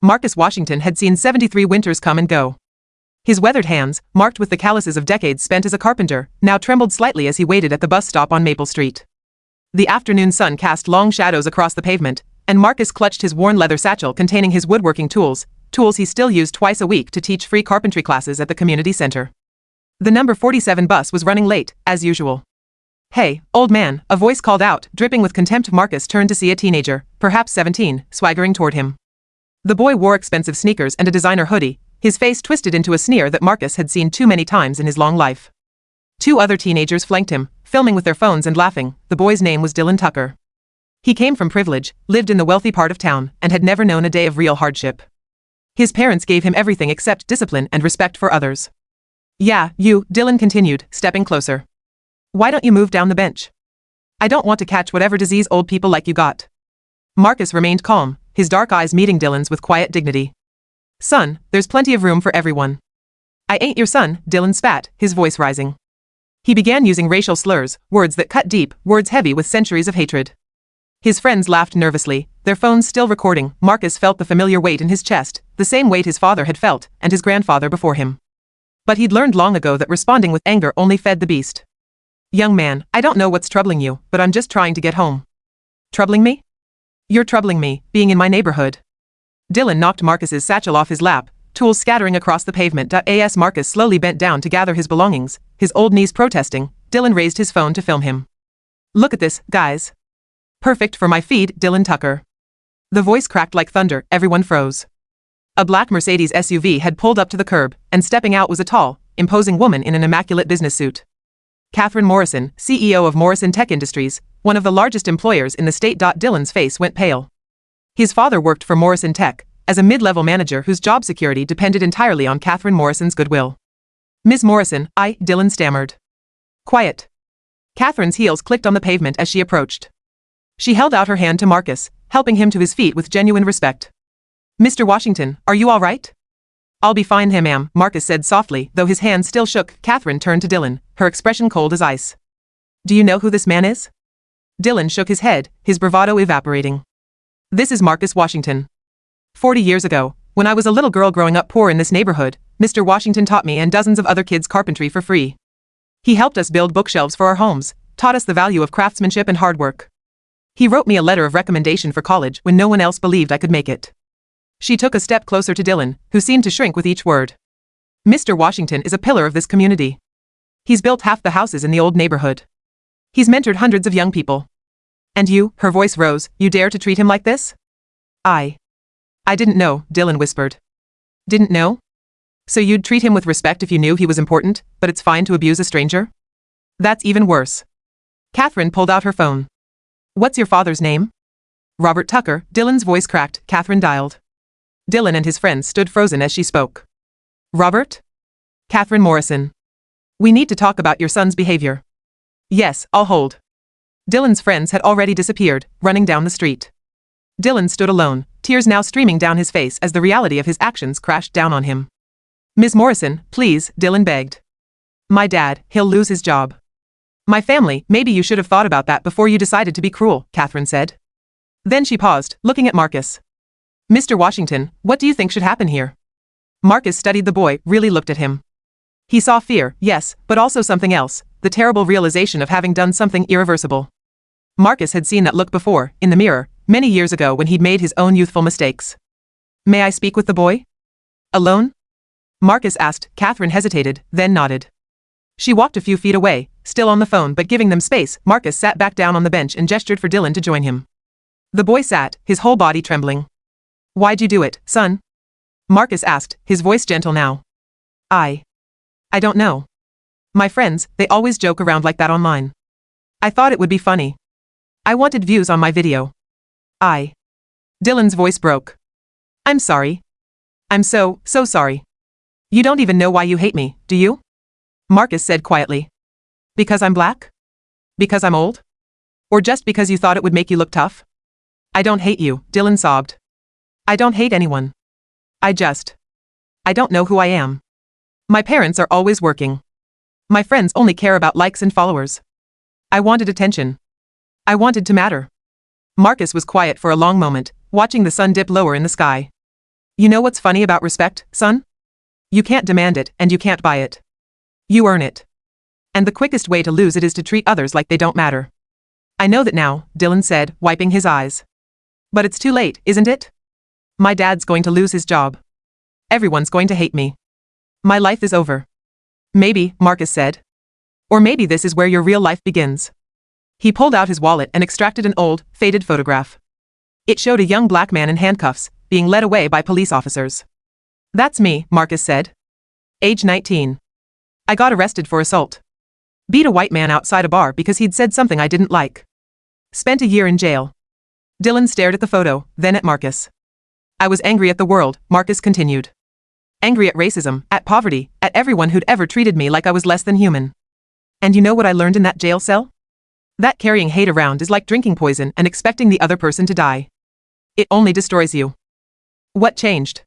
Marcus Washington had seen 73 winters come and go. His weathered hands, marked with the calluses of decades spent as a carpenter, now trembled slightly as he waited at the bus stop on Maple Street. The afternoon sun cast long shadows across the pavement, and Marcus clutched his worn leather satchel containing his woodworking tools he still used twice a week to teach free carpentry classes at the community center. The number 47 bus was running late, as usual. "Hey, old man," a voice called out, dripping with contempt. Marcus turned to see a teenager, perhaps 17, swaggering toward him. The boy wore expensive sneakers and a designer hoodie, his face twisted into a sneer that Marcus had seen too many times in his long life. Two other teenagers flanked him, filming with their phones and laughing. The boy's name was Dylan Tucker. He came from privilege, lived in the wealthy part of town, and had never known a day of real hardship. His parents gave him everything except discipline and respect for others. "Yeah, you," Dylan continued, stepping closer. "Why don't you move down the bench? I don't want to catch whatever disease old people like you got." Marcus remained calm, his dark eyes meeting Dylan's with quiet dignity. "Son, there's plenty of room for everyone." "I ain't your son," Dylan spat, his voice rising. He began using racial slurs, words that cut deep, words heavy with centuries of hatred. His friends laughed nervously, their phones still recording. Marcus felt the familiar weight in his chest, the same weight his father had felt, and his grandfather before him. But he'd learned long ago that responding with anger only fed the beast. "Young man, I don't know what's troubling you, but I'm just trying to get home." "Troubling me?" "You're troubling me, being in my neighborhood." Dylan knocked Marcus's satchel off his lap, tools scattering across the pavement. As Marcus slowly bent down to gather his belongings, his old knees protesting, Dylan raised his phone to film him. "Look at this, guys. Perfect for my feed, Dylan Tucker." The voice cracked like thunder, everyone froze. A black Mercedes SUV had pulled up to the curb, and stepping out was a tall, imposing woman in an immaculate business suit. Catherine Morrison, CEO of Morrison Tech Industries, one of the largest employers in the state. Dylan's face went pale. His father worked for Morrison Tech, as a mid-level manager whose job security depended entirely on Catherine Morrison's goodwill. "Ms. Morrison, Dylan stammered. "Quiet." Catherine's heels clicked on the pavement as she approached. She held out her hand to Marcus, helping him to his feet with genuine respect. "Mr. Washington, are you all right?" "I'll be fine, ma'am," Marcus said softly, though his hand still shook. Catherine turned to Dylan, her expression cold as ice. "Do you know who this man is?" Dylan shook his head, his bravado evaporating. "This is Marcus Washington. 40 years ago, when I was a little girl growing up poor in this neighborhood, Mr. Washington taught me and dozens of other kids carpentry for free. He helped us build bookshelves for our homes, taught us the value of craftsmanship and hard work. He wrote me a letter of recommendation for college when no one else believed I could make it." She took a step closer to Dylan, who seemed to shrink with each word. "Mr. Washington is a pillar of this community. He's built half the houses in the old neighborhood. He's mentored hundreds of young people. And you," her voice rose, "you dare to treat him like this?" I didn't know," Dylan whispered. "Didn't know? So you'd treat him with respect if you knew he was important, but it's fine to abuse a stranger? That's even worse." Catherine pulled out her phone. "What's your father's name?" "Robert Tucker." Dylan's voice cracked. Catherine dialed. Dylan and his friends stood frozen as she spoke. "Robert?" "Catherine Morrison. We need to talk about your son's behavior." "Yes, I'll hold." Dylan's friends had already disappeared, running down the street. Dylan stood alone, tears now streaming down his face as the reality of his actions crashed down on him. "Ms. Morrison, please," Dylan begged. "My dad, he'll lose his job." "My family, maybe you should have thought about that before you decided to be cruel," Catherine said. Then she paused, looking at Marcus. "Mr. Washington, what do you think should happen here?" Marcus studied the boy, really looked at him. He saw fear, yes, but also something else, the terrible realization of having done something irreversible. Marcus had seen that look before, in the mirror, many years ago when he'd made his own youthful mistakes. "May I speak with the boy?" "Alone?" Marcus asked. Catherine hesitated, then nodded. She walked a few feet away, still on the phone but giving them space. Marcus sat back down on the bench and gestured for Dylan to join him. The boy sat, his whole body trembling. "Why'd you do it, son?" Marcus asked, his voice gentle now. I don't know. My friends, they always joke around like that online. I thought it would be funny. I wanted views on my video. Dylan's voice broke. "I'm sorry. I'm so sorry. You don't even know why you hate me, do you?" Marcus said quietly. "Because I'm black? Because I'm old? Or just because you thought it would make you look tough?" "I don't hate you," Dylan sobbed. "I don't hate anyone. I don't know who I am. My parents are always working. My friends only care about likes and followers. I wanted attention. I wanted to matter." Marcus was quiet for a long moment, watching the sun dip lower in the sky. You know what's funny about respect, son? You can't demand it, and you can't buy it. You earn it. And the quickest way to lose it is to treat others like they don't matter. I know that now, Dylan said, wiping his eyes. But it's too late, isn't it? My dad's going to lose his job. Everyone's going to hate me. My life is over. Maybe, Marcus said. Or maybe this is where your real life begins. He pulled out his wallet and extracted an old, faded photograph. It showed a young black man in handcuffs, being led away by police officers. That's me, Marcus said. Age 19. I got arrested for assault. Beat a white man outside a bar because he'd said something I didn't like. Spent a year in jail. Dylan stared at the photo, then at Marcus. I was angry at the world, Marcus continued. Angry at racism, at poverty, at everyone who'd ever treated me like I was less than human. And you know what I learned in that jail cell? That carrying hate around is like drinking poison and expecting the other person to die. It only destroys you. What changed?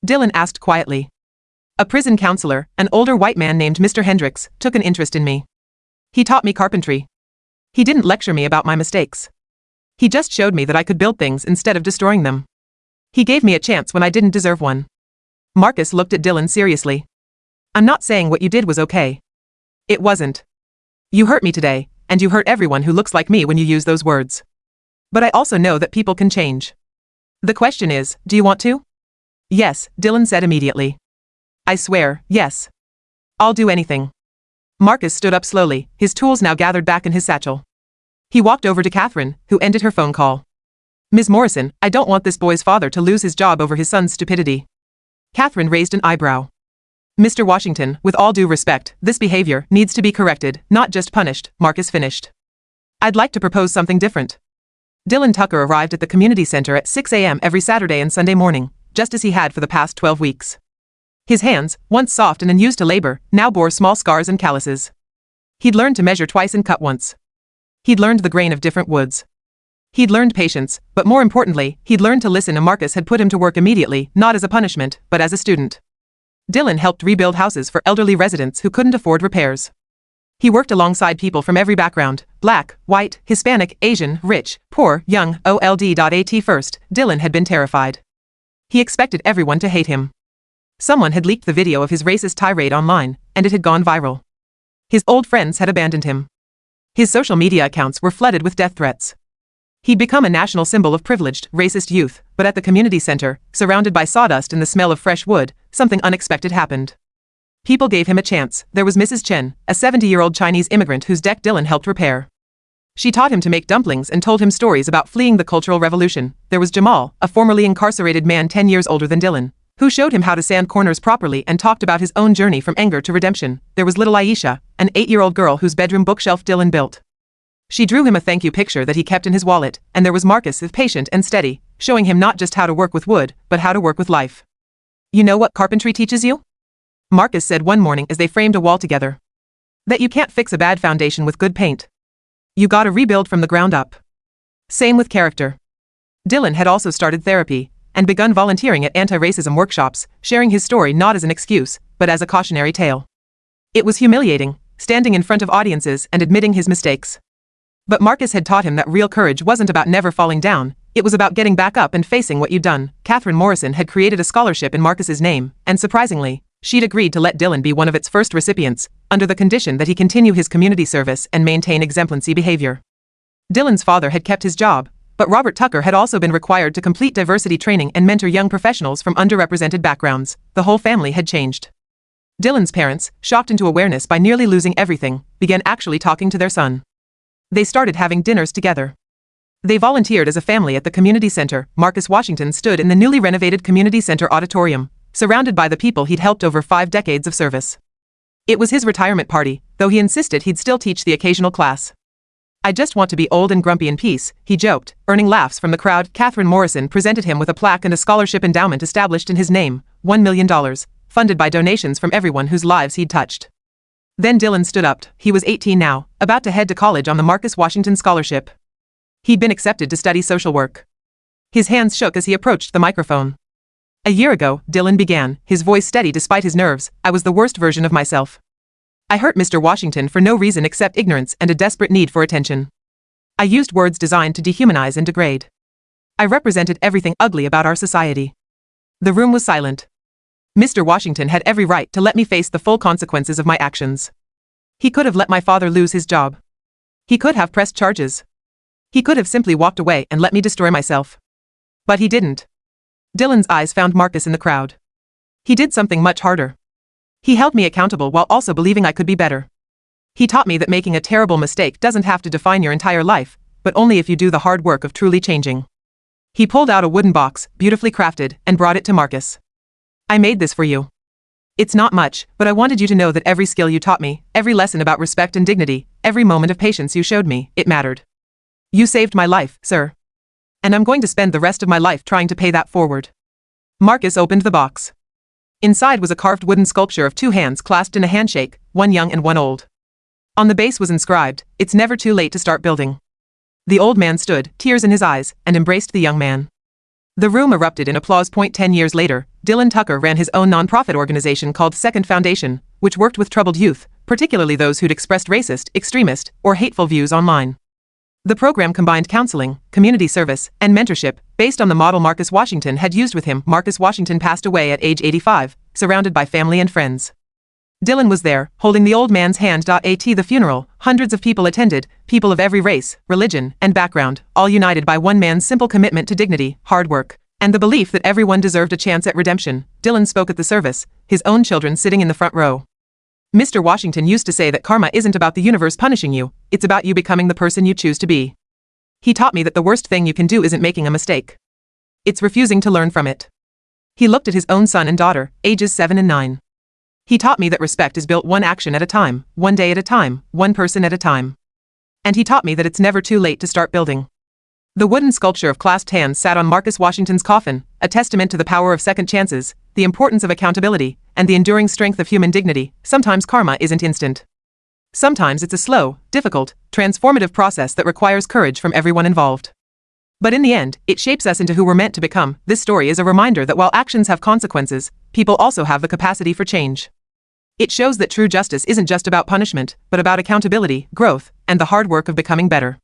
Dylan asked quietly. A prison counselor, an older white man named Mr. Hendricks, took an interest in me. He taught me carpentry. He didn't lecture me about my mistakes. He just showed me that I could build things instead of destroying them. He gave me a chance when I didn't deserve one. Marcus looked at Dylan seriously. I'm not saying what you did was okay. It wasn't. You hurt me today, and you hurt everyone who looks like me when you use those words. But I also know that people can change. The question is, do you want to? Yes, Dylan said immediately. I swear, yes. I'll do anything. Marcus stood up slowly, his tools now gathered back in his satchel. He walked over to Catherine, who ended her phone call. Ms. Morrison, I don't want this boy's father to lose his job over his son's stupidity. Catherine raised an eyebrow. Mr. Washington, with all due respect, this behavior needs to be corrected, not just punished, Marcus finished. I'd like to propose something different. Dylan Tucker arrived at the community center at 6 a.m. every Saturday and Sunday morning, just as he had for the past 12 weeks. His hands, once soft and unused to labor, now bore small scars and calluses. He'd learned to measure twice and cut once. He'd learned the grain of different woods. He'd learned patience, but more importantly, he'd learned to listen, and Marcus had put him to work immediately, not as a punishment, but as a student. Dylan helped rebuild houses for elderly residents who couldn't afford repairs. He worked alongside people from every background, black, white, Hispanic, Asian, rich, poor, young, old.at first, Dylan had been terrified. He expected everyone to hate him. Someone had leaked the video of his racist tirade online, and it had gone viral. His old friends had abandoned him. His social media accounts were flooded with death threats. He'd become a national symbol of privileged, racist youth, but at the community center, surrounded by sawdust and the smell of fresh wood, something unexpected happened. People gave him a chance. There was Mrs. Chen, a 70-year-old Chinese immigrant whose deck Dylan helped repair. She taught him to make dumplings and told him stories about fleeing the Cultural Revolution. There was Jamal, a formerly incarcerated man 10 years older than Dylan, who showed him how to sand corners properly and talked about his own journey from anger to redemption. There was little Aisha, an 8-year-old girl whose bedroom bookshelf Dylan built. She drew him a thank you picture that he kept in his wallet, and there was Marcus, patient and steady, showing him not just how to work with wood, but how to work with life. You know what carpentry teaches you? Marcus said one morning as they framed a wall together. That you can't fix a bad foundation with good paint. You gotta rebuild from the ground up. Same with character. Dylan had also started therapy, and begun volunteering at anti-racism workshops, sharing his story not as an excuse, but as a cautionary tale. It was humiliating, standing in front of audiences and admitting his mistakes. But Marcus had taught him that real courage wasn't about never falling down, it was about getting back up and facing what you'd done. Catherine Morrison had created a scholarship in Marcus's name, and surprisingly, she'd agreed to let Dylan be one of its first recipients, under the condition that he continue his community service and maintain exemplary behavior. Dylan's father had kept his job, but Robert Tucker had also been required to complete diversity training and mentor young professionals from underrepresented backgrounds. The whole family had changed. Dylan's parents, shocked into awareness by nearly losing everything, began actually talking to their son. They started having dinners together. They volunteered as a family at the community center. Marcus Washington stood in the newly renovated community center auditorium, surrounded by the people he'd helped over 5 decades of service. It was his retirement party, though he insisted he'd still teach the occasional class. I just want to be old and grumpy in peace, he joked, earning laughs from the crowd. Catherine Morrison presented him with a plaque and a scholarship endowment established in his name, $1 million, funded by donations from everyone whose lives he'd touched. Then Dylan stood up. He was 18 now, about to head to college on the Marcus Washington Scholarship. He'd been accepted to study social work. His hands shook as he approached the microphone. A year ago, Dylan began, his voice steady despite his nerves. I was the worst version of myself. I hurt Mr. Washington for no reason except ignorance and a desperate need for attention. I used words designed to dehumanize and degrade. I represented everything ugly about our society. The room was silent. Mr. Washington had every right to let me face the full consequences of my actions. He could have let my father lose his job. He could have pressed charges. He could have simply walked away and let me destroy myself. But he didn't. Dylan's eyes found Marcus in the crowd. He did something much harder. He held me accountable while also believing I could be better. He taught me that making a terrible mistake doesn't have to define your entire life, but only if you do the hard work of truly changing. He pulled out a wooden box, beautifully crafted, and brought it to Marcus. I made this for you. It's not much, but I wanted you to know that every skill you taught me, every lesson about respect and dignity, every moment of patience you showed me, it mattered. You saved my life, sir. And I'm going to spend the rest of my life trying to pay that forward. Marcus opened the box. Inside was a carved wooden sculpture of two hands clasped in a handshake, one young and one old. On the base was inscribed, "It's never too late to start building." The old man stood, tears in his eyes, and embraced the young man. The room erupted in applause. 10 years later, Dylan Tucker ran his own nonprofit organization called Second Foundation, which worked with troubled youth, particularly those who'd expressed racist, extremist, or hateful views online. The program combined counseling, community service, and mentorship, based on the model Marcus Washington had used with him. Marcus Washington passed away at age 85, surrounded by family and friends. Dylan was there, holding the old man's hand. At the funeral, hundreds of people attended, people of every race, religion, and background, all united by one man's simple commitment to dignity, hard work, and the belief that everyone deserved a chance at redemption. Dylan spoke at the service, his own children sitting in the front row. Mr. Washington used to say that karma isn't about the universe punishing you, it's about you becoming the person you choose to be. He taught me that the worst thing you can do isn't making a mistake. It's refusing to learn from it. He looked at his own son and daughter, ages 7 and 9. He taught me that respect is built one action at a time, one day at a time, one person at a time. And he taught me that it's never too late to start building. The wooden sculpture of clasped hands sat on Marcus Washington's coffin, a testament to the power of second chances, the importance of accountability, and the enduring strength of human dignity. Sometimes karma isn't instant. Sometimes it's a slow, difficult, transformative process that requires courage from everyone involved. But in the end, it shapes us into who we're meant to become. This story is a reminder that while actions have consequences, people also have the capacity for change. It shows that true justice isn't just about punishment, but about accountability, growth, and the hard work of becoming better.